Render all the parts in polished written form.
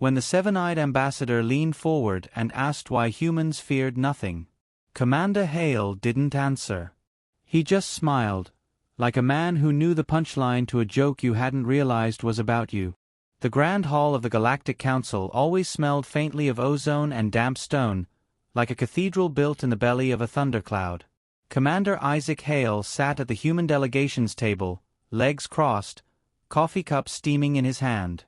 when the seven-eyed ambassador leaned forward and asked why humans feared nothing. Commander Hale didn't answer. He just smiled, like a man who knew the punchline to a joke you hadn't realized was about you. The Grand Hall of the Galactic Council always smelled faintly of ozone and damp stone, like a cathedral built in the belly of a thundercloud. Commander Isaac Hale sat at the human delegations table, legs crossed, coffee cup steaming in his hand.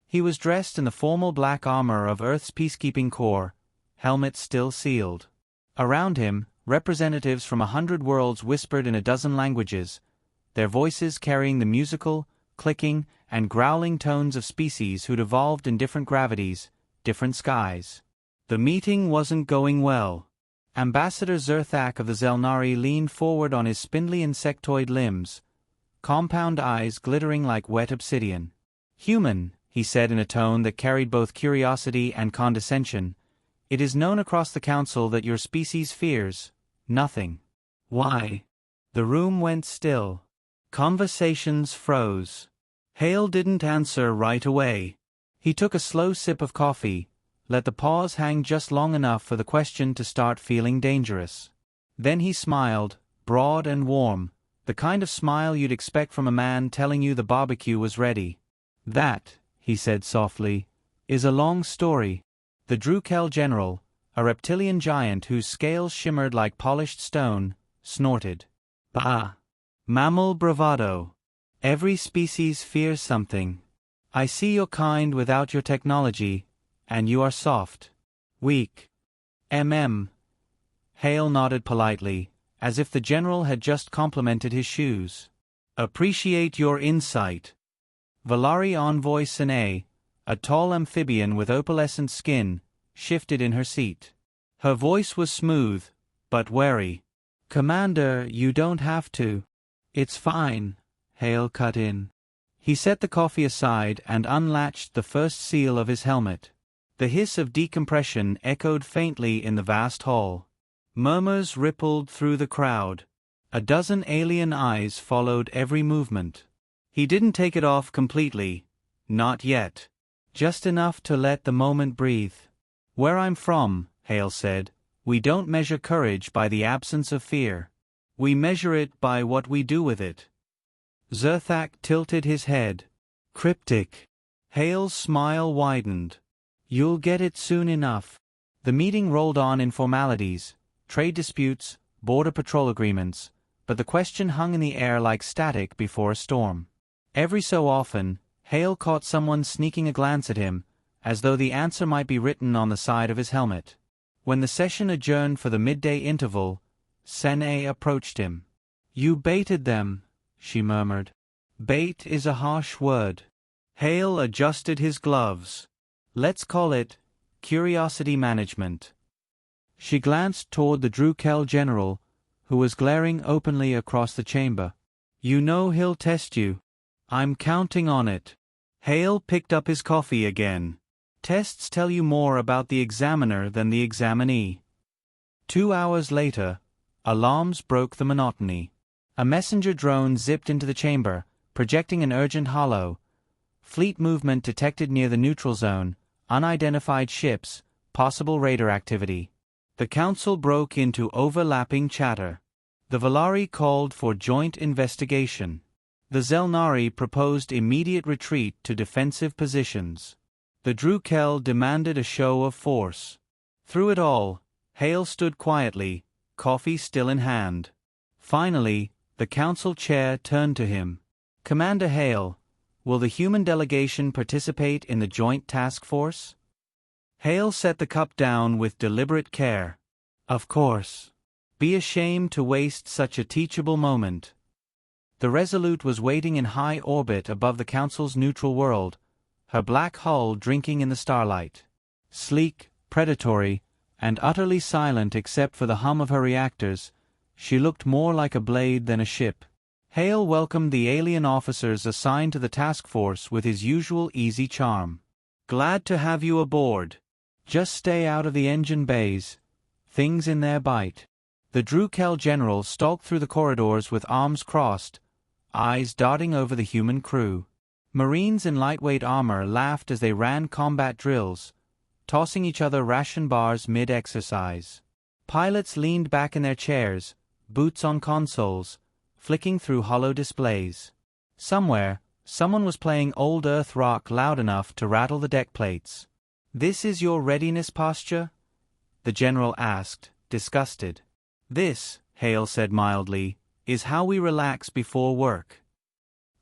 He was dressed in the formal black armor of Earth's peacekeeping corps, helmet still sealed. Around him, representatives from 100 worlds whispered in a dozen languages, their voices carrying the musical, clicking, and growling tones of species who'd evolved in different gravities, different skies. The meeting wasn't going well. Ambassador Zerthak of the Zelnari leaned forward on his spindly insectoid limbs, compound eyes glittering like wet obsidian. "Human," he said in a tone that carried both curiosity and condescension, "it is known across the Council that your species fears nothing." "Why?" The room went still. Conversations froze. Hale didn't answer right away. He took a slow sip of coffee, let the pause hang just long enough for the question to start feeling dangerous. Then he smiled, broad and warm, the kind of smile you'd expect from a man telling you the barbecue was ready. "That," he said softly, "is a long story." The Drukel general, a reptilian giant whose scales shimmered like polished stone, snorted. "Bah! Mammal bravado. Every species fears something. I see your kind without your technology, and you are soft. Weak. Hale nodded politely, as if the general had just complimented his shoes. "Appreciate your insight." Valari Envoy Sine, a tall amphibian with opalescent skin, shifted in her seat. Her voice was smooth, but wary. "Commander, you don't have to." "It's fine," Hale cut in. He set the coffee aside and unlatched the first seal of his helmet. The hiss of decompression echoed faintly in the vast hall. Murmurs rippled through the crowd. A dozen alien eyes followed every movement. He didn't take it off completely. Not yet. Just enough to let the moment breathe. "Where I'm from," Hale said, "we don't measure courage by the absence of fear. We measure it by what we do with it." Zerthak tilted his head. Cryptic. Hale's smile widened. "You'll get it soon enough." The meeting rolled on in formalities, trade disputes, border patrol agreements, but the question hung in the air like static before a storm. Every so often, Hale caught someone sneaking a glance at him, as though the answer might be written on the side of his helmet. When the session adjourned for the midday interval, Sene approached him. "You baited them," she murmured. "Bait is a harsh word." Hale adjusted his gloves. "Let's call it curiosity management." She glanced toward the Drukel general, who was glaring openly across the chamber. "You know he'll test you." "I'm counting on it." Hale picked up his coffee again. "Tests tell you more about the examiner than the examinee." 2 hours later, alarms broke the monotony. A messenger drone zipped into the chamber, projecting an urgent holo. Fleet movement detected near the neutral zone, unidentified ships, possible radar activity. The council broke into overlapping chatter. The Valari called for joint investigation. The Zelnari proposed immediate retreat to defensive positions. The Drukel demanded a show of force. Through it all, Hale stood quietly, coffee still in hand. Finally, the council chair turned to him. "Commander Hale, will the human delegation participate in the joint task force?" Hale set the cup down with deliberate care. "Of course. Be ashamed to waste such a teachable moment." The Resolute was waiting in high orbit above the Council's neutral world, her black hull drinking in the starlight. Sleek, predatory, and utterly silent except for the hum of her reactors, she looked more like a blade than a ship. Hale welcomed the alien officers assigned to the task force with his usual easy charm. "Glad to have you aboard. Just stay out of the engine bays. Things in there bite." The Drukel general stalked through the corridors with arms crossed, eyes darting over the human crew. Marines in lightweight armor laughed as they ran combat drills, tossing each other ration bars mid-exercise. Pilots leaned back in their chairs, boots on consoles, flicking through hollow displays. Somewhere, someone was playing old Earth rock loud enough to rattle the deck plates. "This is your readiness posture?" the general asked, disgusted. "This," Hale said mildly, "is how we relax before work."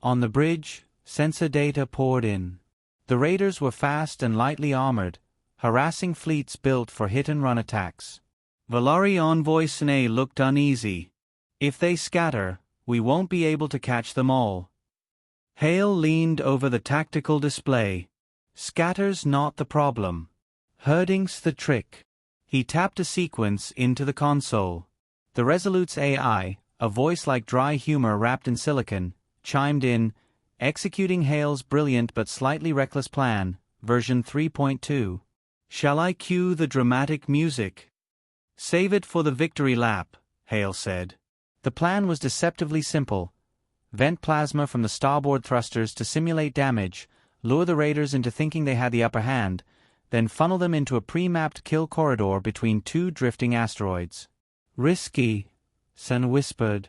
On the bridge, sensor data poured in. The raiders were fast and lightly armored, harassing fleets built for hit-and-run attacks. Valari Envoy Sine looked uneasy. "If they scatter, we won't be able to catch them all." Hale leaned over the tactical display. "Scatter's not the problem. Herding's the trick." He tapped a sequence into the console. The Resolute's AI, a voice like dry humor wrapped in silicon, chimed in, executing Hale's brilliant but slightly reckless plan, version 3.2. "Shall I cue the dramatic music?" "Save it for the victory lap," Hale said. The plan was deceptively simple. Vent plasma from the starboard thrusters to simulate damage, lure the raiders into thinking they had the upper hand, then funnel them into a pre-mapped kill corridor between two drifting asteroids. "Risky," Sen whispered.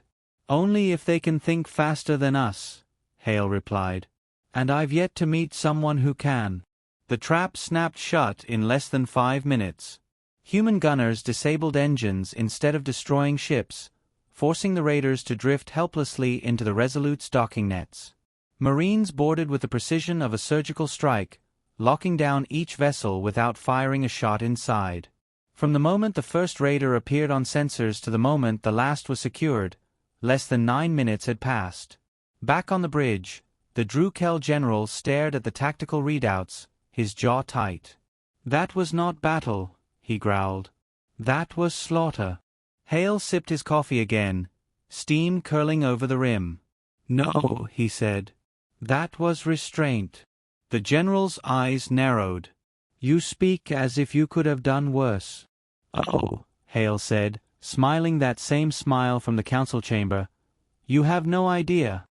"Only if they can think faster than us," Hale replied. "And I've yet to meet someone who can." The trap snapped shut in less than 5 minutes. Human gunners disabled engines instead of destroying ships, forcing the raiders to drift helplessly into the Resolute's docking nets. Marines boarded with the precision of a surgical strike, locking down each vessel without firing a shot inside. From the moment the first raider appeared on sensors to the moment the last was secured, less than 9 minutes had passed. Back on the bridge, the Drukel general stared at the tactical readouts, his jaw tight. "That was not battle," he growled. "That was slaughter." Hale sipped his coffee again, steam curling over the rim. "No," he said. "That was restraint." The general's eyes narrowed. "You speak as if you could have done worse." "Oh," Hale said, smiling that same smile from the council chamber. "You have no idea."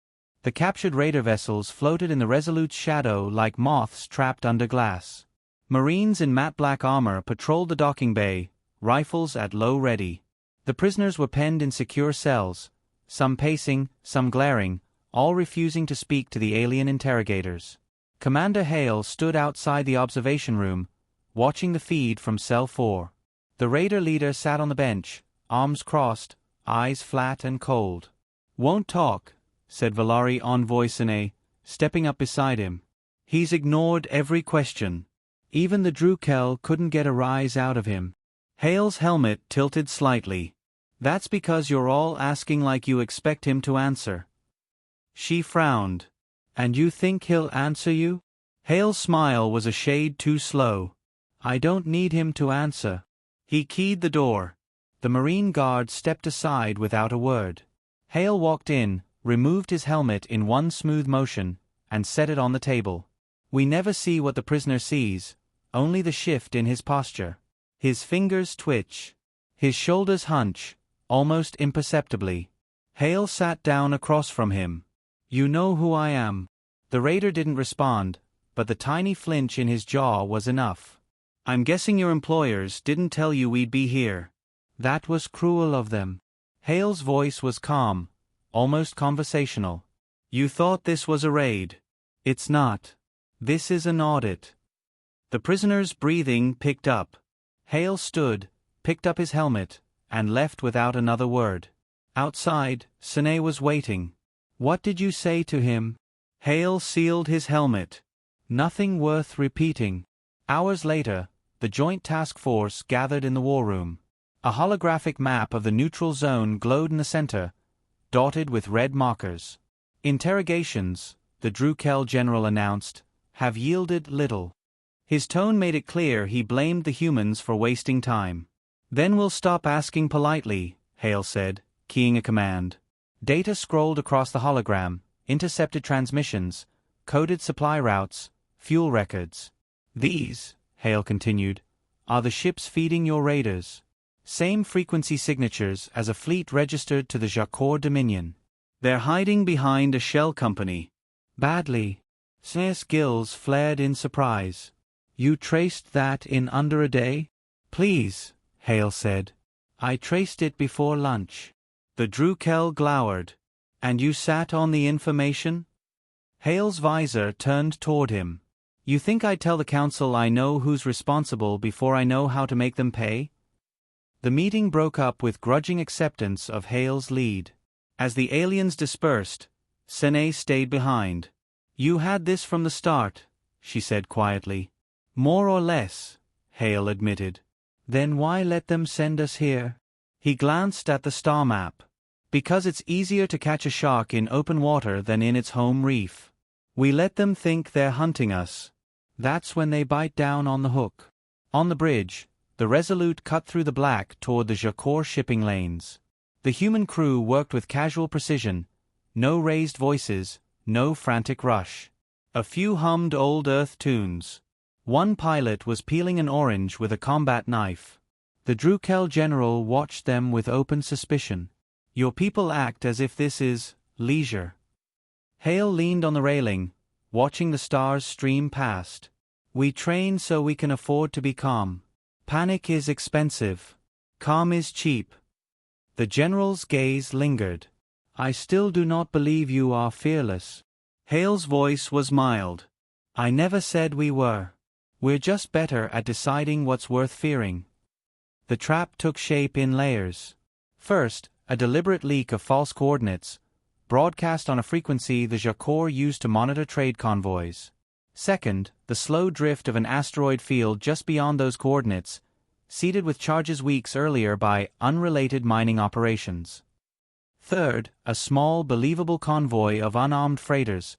The captured raider vessels floated in the Resolute's shadow like moths trapped under glass. Marines in matte black armor patrolled the docking bay, rifles at low ready. The prisoners were penned in secure cells, some pacing, some glaring, all refusing to speak to the alien interrogators. Commander Hale stood outside the observation room, watching the feed from Cell 4. The raider leader sat on the bench, arms crossed, eyes flat and cold. "Won't talk," said Valari Envoy Sine, stepping up beside him. "He's ignored every question. Even the Drukel couldn't get a rise out of him." Hale's helmet tilted slightly. "That's because you're all asking like you expect him to answer." She frowned. "And you think he'll answer you?" Hale's smile was a shade too slow. "I don't need him to answer." He keyed the door. The Marine guard stepped aside without a word. Hale walked in, removed his helmet in one smooth motion, and set it on the table. We never see what the prisoner sees, only the shift in his posture. His fingers twitch. His shoulders hunch, almost imperceptibly. Hale sat down across from him. "You know who I am." The raider didn't respond, but the tiny flinch in his jaw was enough. "I'm guessing your employers didn't tell you we'd be here." "That was cruel of them." Hale's voice was calm, almost conversational. "You thought this was a raid. It's not. This is an audit." The prisoner's breathing picked up. Hale stood, picked up his helmet, and left without another word. Outside, Sine was waiting. "What did you say to him?" Hale sealed his helmet. "Nothing worth repeating." Hours later, the Joint Task Force gathered in the war room. A holographic map of the neutral zone glowed in the center, dotted with red markers. "Interrogations," the Drukel general announced, "have yielded little." His tone made it clear he blamed the humans for wasting time. "Then we'll stop asking politely," Hale said, keying a command. Data scrolled across the hologram, intercepted transmissions, coded supply routes, fuel records. "These," Hale continued, "are the ships feeding your raiders. Same frequency signatures as a fleet registered to the Jakor Dominion. They're hiding behind a shell company." "Badly." Snare's gills flared in surprise. You traced that in under a day? Please, Hale said. I traced it before lunch. The Drukel glowered. And you sat on the information? Hale's visor turned toward him. You think I'd tell the council I know who's responsible before I know how to make them pay? The meeting broke up with grudging acceptance of Hale's lead. As the aliens dispersed, Sene stayed behind. You had this from the start, she said quietly. More or less, Hale admitted. Then why let them send us here? He glanced at the star map. Because it's easier to catch a shark in open water than in its home reef. We let them think they're hunting us. That's when they bite down on the hook. On the bridge, the Resolute cut through the black toward the Jacor shipping lanes. The human crew worked with casual precision, no raised voices, no frantic rush. A few hummed old Earth tunes. One pilot was peeling an orange with a combat knife. The Drukel general watched them with open suspicion. Your people act as if this is leisure. Hale leaned on the railing, watching the stars stream past. We train so we can afford to be calm. Panic is expensive. Calm is cheap. The general's gaze lingered. I still do not believe you are fearless. Hale's voice was mild. I never said we were. We're just better at deciding what's worth fearing. The trap took shape in layers. First, a deliberate leak of false coordinates, broadcast on a frequency the Jacor used to monitor trade convoys. Second, the slow drift of an asteroid field just beyond those coordinates, seeded with charges weeks earlier by unrelated mining operations. Third, a small, believable convoy of unarmed freighters,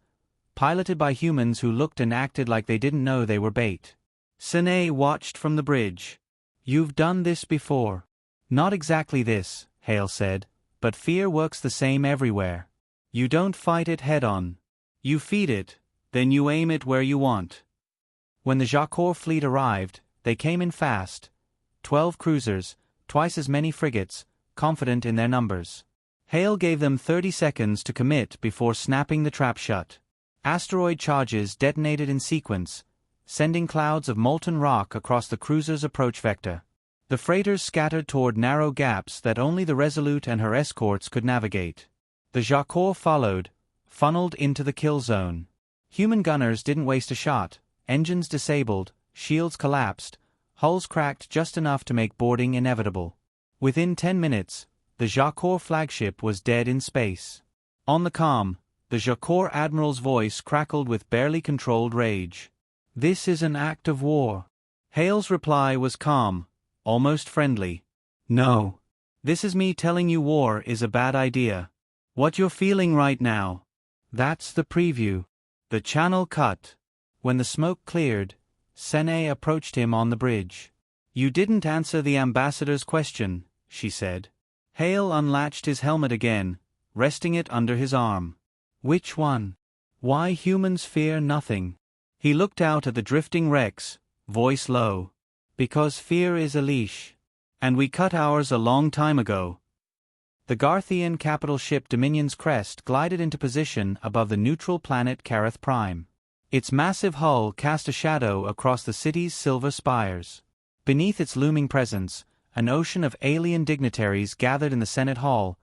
piloted by humans who looked and acted like they didn't know they were bait. Sene watched from the bridge. You've done this before. Not exactly this, Hale said, but fear works the same everywhere. You don't fight it head-on. You feed it, then you aim it where you want. When the Jacor fleet arrived, they came in fast. 12 cruisers, twice as many frigates, confident in their numbers. Hale gave them 30 seconds to commit before snapping the trap shut. Asteroid charges detonated in sequence, sending clouds of molten rock across the cruiser's approach vector. The freighters scattered toward narrow gaps that only the Resolute and her escorts could navigate. The Jacor followed, funneled into the kill zone. Human gunners didn't waste a shot, engines disabled, shields collapsed, hulls cracked just enough to make boarding inevitable. Within 10 minutes, the Jacor flagship was dead in space. On the comm, the Jacor admiral's voice crackled with barely controlled rage. This is an act of war. Hale's reply was calm, almost friendly. No. This is me telling you war is a bad idea. What you're feeling right now. That's the preview. The channel cut. When the smoke cleared, Sene approached him on the bridge. You didn't answer the ambassador's question, she said. Hale unlatched his helmet again, resting it under his arm. Which one? Why humans fear nothing. He looked out at the drifting wrecks, voice low. Because fear is a leash. And we cut ours a long time ago. The Garthian capital ship Dominion's crest glided into position above the neutral planet Kareth Prime. Its massive hull cast a shadow across the city's silver spires. Beneath its looming presence, an ocean of alien dignitaries gathered in the Senate Hall,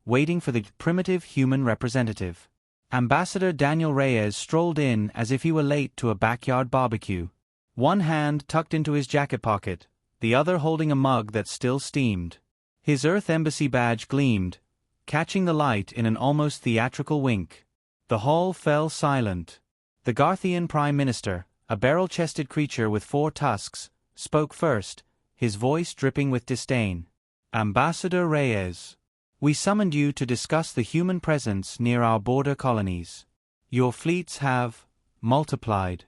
waiting for the primitive human representative. Ambassador Daniel Reyes strolled in as if he were late to a backyard barbecue. One hand tucked into his jacket pocket, the other holding a mug that still steamed. His Earth Embassy badge gleamed, catching the light in an almost theatrical wink. The hall fell silent. The Garthian Prime Minister, a barrel-chested creature with 4 tusks, spoke first, his voice dripping with disdain. Ambassador Reyes, we summoned you to discuss the human presence near our border colonies. Your fleets have multiplied.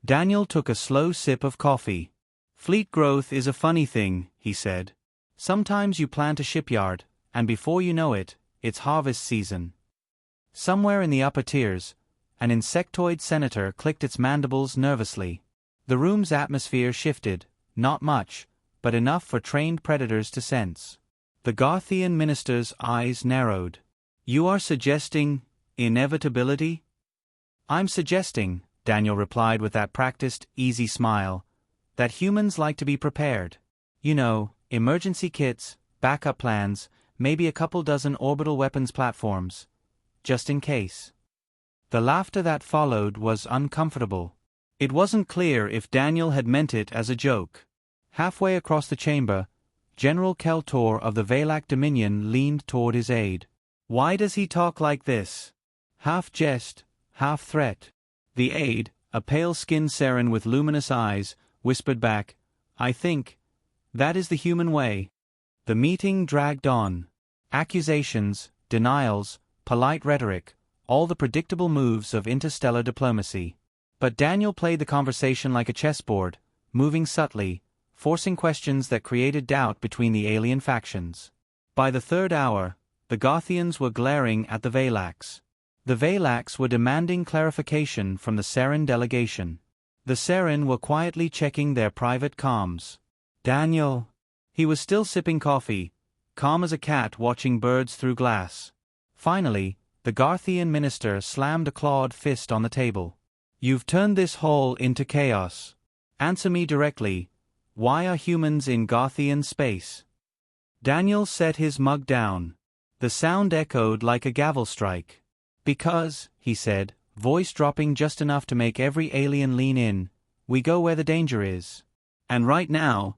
Daniel took a slow sip of coffee. Fleet growth is a funny thing, he said. Sometimes you plant a shipyard, and before you know it, it's harvest season. Somewhere in the upper tiers, an insectoid senator clicked its mandibles nervously. The room's atmosphere shifted, not much, but enough for trained predators to sense. The Garthian minister's eyes narrowed. You are suggesting inevitability? I'm suggesting Daniel replied with that practiced, easy smile, that humans like to be prepared. You know, emergency kits, backup plans, maybe a couple dozen orbital weapons platforms. Just in case. The laughter that followed was uncomfortable. It wasn't clear if Daniel had meant it as a joke. Halfway across the chamber, General Keltor of the Valak Dominion leaned toward his aide. Why does he talk like this? Half jest, half threat. The aide, a pale-skinned Saren with luminous eyes, whispered back, I think, that is the human way. The meeting dragged on. Accusations, denials, polite rhetoric, all the predictable moves of interstellar diplomacy. But Daniel played the conversation like a chessboard, moving subtly, forcing questions that created doubt between the alien factions. By the third hour, the Gothians were glaring at the Valaks. The Valaks were demanding clarification from the Saren delegation. The Saren were quietly checking their private comms. Daniel. He was still sipping coffee, calm as a cat watching birds through glass. Finally, the Garthian minister slammed a clawed fist on the table. You've turned this hall into chaos. Answer me directly. Why are humans in Garthian space? Daniel set his mug down. The sound echoed like a gavel strike. Because, he said, voice dropping just enough to make every alien lean in, we go where the danger is. And right now,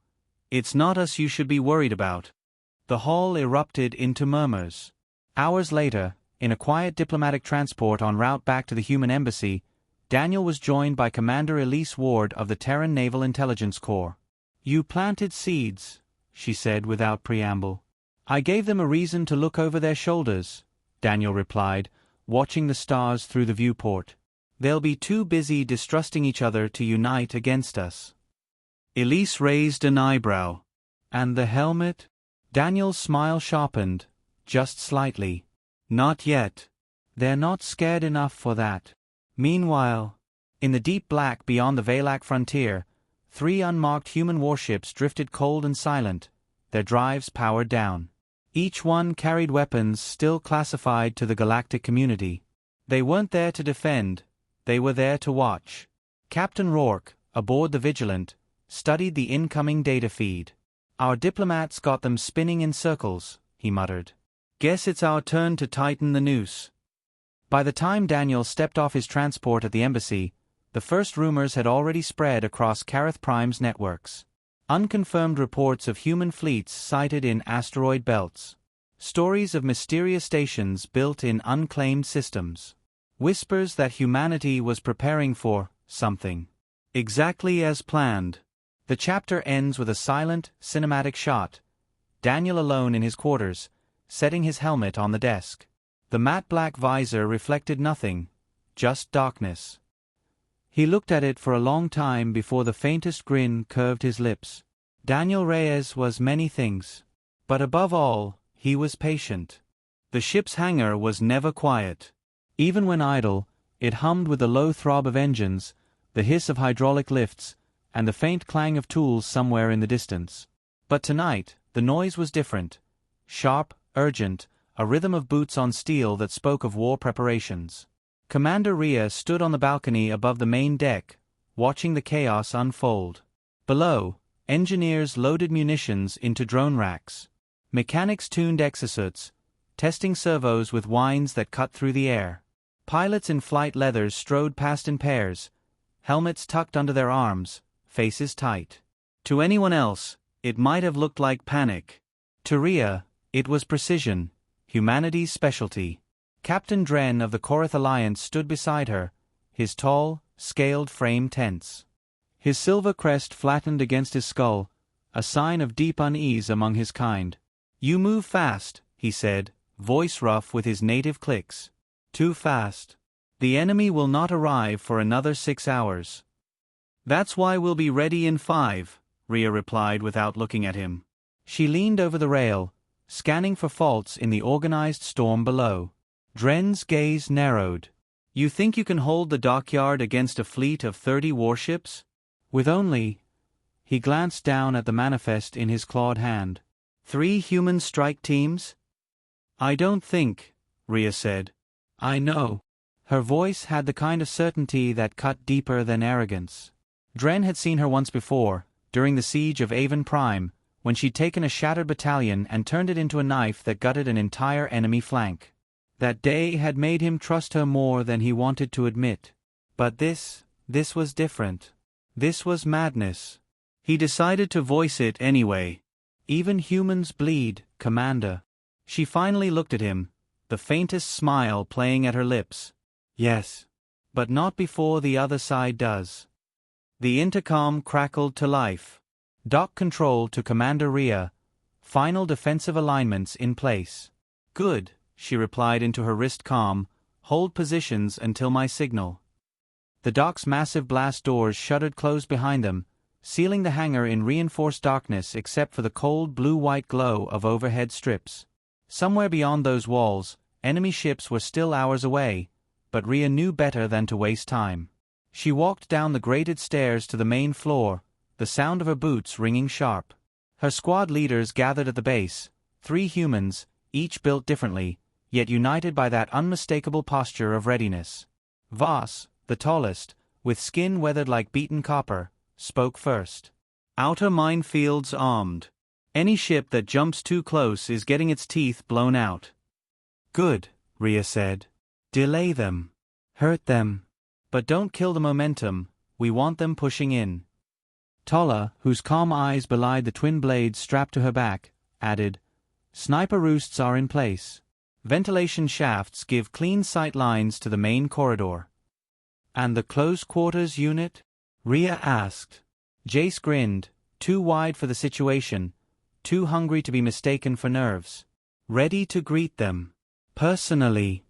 it's not us you should be worried about. The hall erupted into murmurs. Hours later, in a quiet diplomatic transport en route back to the human embassy, Daniel was joined by Commander Elise Ward of the Terran Naval Intelligence Corps. You planted seeds, she said without preamble. I gave them a reason to look over their shoulders, Daniel replied, watching the stars through the viewport. They'll be too busy distrusting each other to unite against us. Elise raised an eyebrow. And the helmet? Daniel's smile sharpened, just slightly. Not yet. They're not scared enough for that. Meanwhile, in the deep black beyond the Valak frontier, 3 unmarked human warships drifted cold and silent, their drives powered down. Each one carried weapons still classified to the galactic community. They weren't there to defend, they were there to watch. Captain Rourke, aboard the Vigilant, studied the incoming data feed. Our diplomats got them spinning in circles, he muttered. Guess it's our turn to tighten the noose. By the time Daniel stepped off his transport at the embassy, the first rumors had already spread across Kareth Prime's networks. Unconfirmed reports of human fleets sighted in asteroid belts. Stories of mysterious stations built in unclaimed systems. Whispers that humanity was preparing for something. Exactly as planned. The chapter ends with a silent, cinematic shot. Daniel alone in his quarters, setting his helmet on the desk. The matte black visor reflected nothing, just darkness. He looked at it for a long time before the faintest grin curved his lips. Daniel Reyes was many things. But above all, he was patient. The ship's hangar was never quiet. Even when idle, it hummed with the low throb of engines, the hiss of hydraulic lifts, and the faint clang of tools somewhere in the distance. But tonight, the noise was different. Sharp, urgent, a rhythm of boots on steel that spoke of war preparations. Commander Rhea stood on the balcony above the main deck, watching the chaos unfold. Below, engineers loaded munitions into drone racks. Mechanics tuned exosuits, testing servos with winds that cut through the air. Pilots in flight leathers strode past in pairs, helmets tucked under their arms, faces tight. To anyone else, it might have looked like panic. To Rhea, it was precision, humanity's specialty. Captain Dren of the Korith Alliance stood beside her, his tall, scaled frame tense. His silver crest flattened against his skull, a sign of deep unease among his kind. You move fast, he said, voice rough with his native clicks. Too fast. The enemy will not arrive for another 6 hours. That's why we'll be ready in 5, Rhea replied without looking at him. She leaned over the rail, scanning for faults in the organized storm below. Dren's gaze narrowed. You think you can hold the dockyard against a fleet of 30 warships? With only... He glanced down at the manifest in his clawed hand. 3 human strike teams? I don't think, Rhea said. I know. Her voice had the kind of certainty that cut deeper than arrogance. Dren had seen her once before, during the siege of Avon Prime, when she'd taken a shattered battalion and turned it into a knife that gutted an entire enemy flank. That day had made him trust her more than he wanted to admit. But this was different. This was madness. He decided to voice it anyway. Even humans bleed, Commander. She finally looked at him, the faintest smile playing at her lips. Yes. But not before the other side does. The intercom crackled to life. Dock control to Commander Rhea. Final defensive alignments in place. Good, she replied into her wrist comm. Hold positions until my signal. The dock's massive blast doors shuttered closed behind them, sealing the hangar in reinforced darkness except for the cold blue-white glow of overhead strips. Somewhere beyond those walls, enemy ships were still hours away, but Rhea knew better than to waste time. She walked down the grated stairs to the main floor, the sound of her boots ringing sharp. Her squad leaders gathered at the base, 3 humans, each built differently, yet united by that unmistakable posture of readiness. Voss, the tallest, with skin weathered like beaten copper, spoke first. Outer minefields armed. Any ship that jumps too close is getting its teeth blown out. Good, Rhea said. Delay them. Hurt them. But don't kill the momentum, we want them pushing in. Tolla, whose calm eyes belied the twin blades strapped to her back, added, Sniper roosts are in place. Ventilation shafts give clean sight lines to the main corridor. And the close quarters unit? Rhea asked. Jace grinned, too wide for the situation, too hungry to be mistaken for nerves. Ready to greet them. Personally.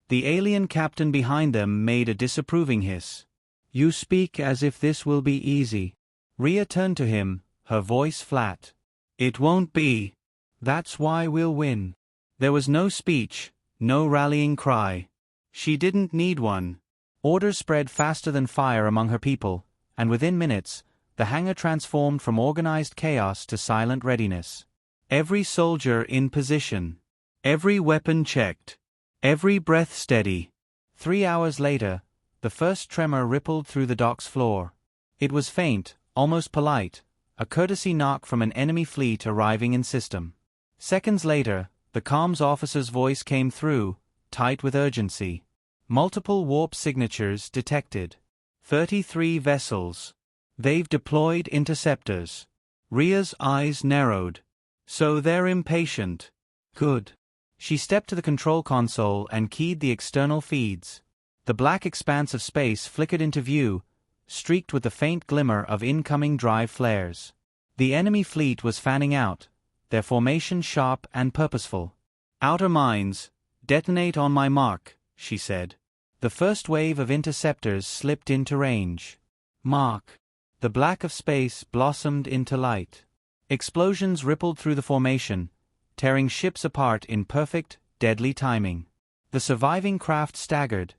The alien captain behind them made a disapproving hiss. You speak as if this will be easy. Rhea turned to him, her voice flat. It won't be. That's why we'll win. There was no speech, no rallying cry. She didn't need one. Orders spread faster than fire among her people, and within minutes, the hangar transformed from organized chaos to silent readiness. Every soldier in position. Every weapon checked. Every breath steady. 3 hours later, the first tremor rippled through the dock's floor. It was faint, almost polite, a courtesy knock from an enemy fleet arriving in system. Seconds later, the comms officer's voice came through, tight with urgency. Multiple warp signatures detected. 33 vessels. They've deployed interceptors. Rhea's eyes narrowed. So they're impatient. Good. She stepped to the control console and keyed the external feeds. The black expanse of space flickered into view, streaked with the faint glimmer of incoming drive flares. The enemy fleet was fanning out, their formation sharp and purposeful. Outer mines, detonate on my mark, she said. The first wave of interceptors slipped into range. Mark. The black of space blossomed into light. Explosions rippled through the formation, tearing ships apart in perfect, deadly timing. The surviving craft staggered,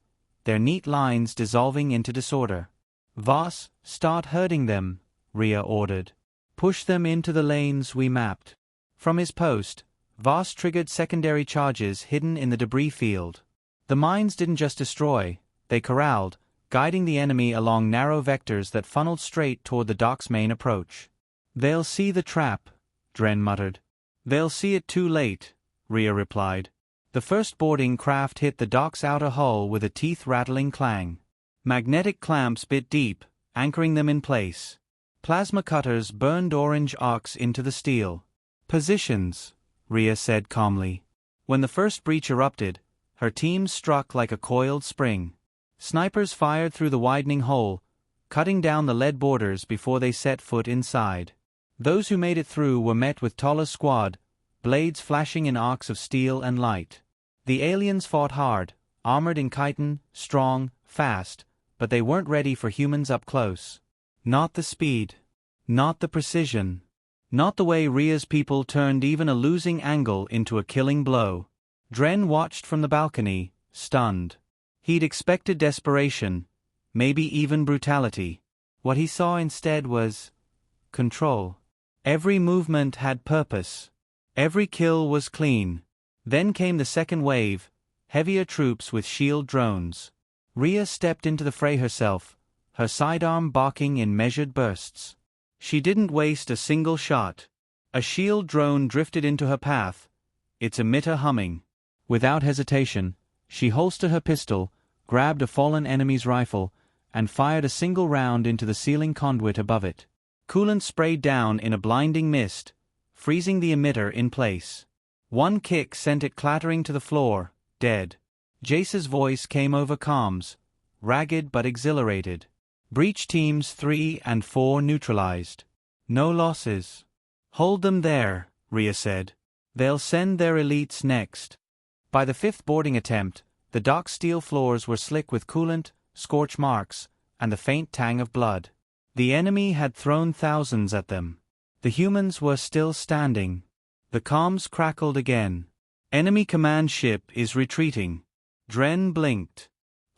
their neat lines dissolving into disorder. Voss, start herding them, Rhea ordered. Push them into the lanes we mapped. From his post, Voss triggered secondary charges hidden in the debris field. The mines didn't just destroy, they corralled, guiding the enemy along narrow vectors that funneled straight toward the dock's main approach. They'll see the trap, Dren muttered. They'll see it too late, Rhea replied. The first boarding craft hit the dock's outer hull with a teeth-rattling clang. Magnetic clamps bit deep, anchoring them in place. Plasma cutters burned orange arcs into the steel. Positions, Rhea said calmly. When the first breach erupted, her team struck like a coiled spring. Snipers fired through the widening hole, cutting down the lead borders before they set foot inside. Those who made it through were met with Tolla's squad, blades flashing in arcs of steel and light. The aliens fought hard, armored in chitin, strong, fast, but they weren't ready for humans up close. Not the speed. Not the precision. Not the way Rhea's people turned even a losing angle into a killing blow. Dren watched from the balcony, stunned. He'd expected desperation, maybe even brutality. What he saw instead was control. Every movement had purpose. Every kill was clean. Then came the second wave, heavier troops with shield drones. Rhea stepped into the fray herself, her sidearm barking in measured bursts. She didn't waste a single shot. A shield drone drifted into her path, its emitter humming. Without hesitation, she holstered her pistol, grabbed a fallen enemy's rifle, and fired a single round into the ceiling conduit above it. Coolant sprayed down in a blinding mist, freezing the emitter in place. One kick sent it clattering to the floor, dead. Jace's voice came over comms, ragged but exhilarated. Breach teams 3 and 4 neutralized. No losses. Hold them there, Rhea said. They'll send their elites next. By the 5th boarding attempt, the dock's steel floors were slick with coolant, scorch marks, and the faint tang of blood. The enemy had thrown thousands at them. The humans were still standing. The comms crackled again. Enemy command ship is retreating. Dren blinked.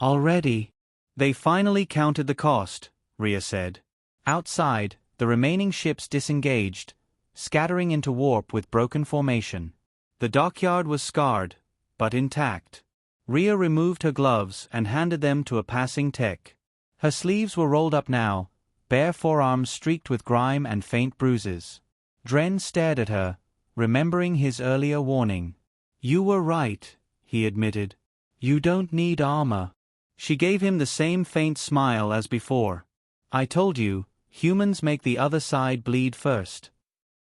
Already? They finally counted the cost, Rhea said. Outside, the remaining ships disengaged, scattering into warp with broken formation. The dockyard was scarred, but intact. Rhea removed her gloves and handed them to a passing tech. Her sleeves were rolled up now, bare forearms streaked with grime and faint bruises. Dren stared at her, remembering his earlier warning. You were right, he admitted. You don't need armor. She gave him the same faint smile as before. I told you, humans make the other side bleed first.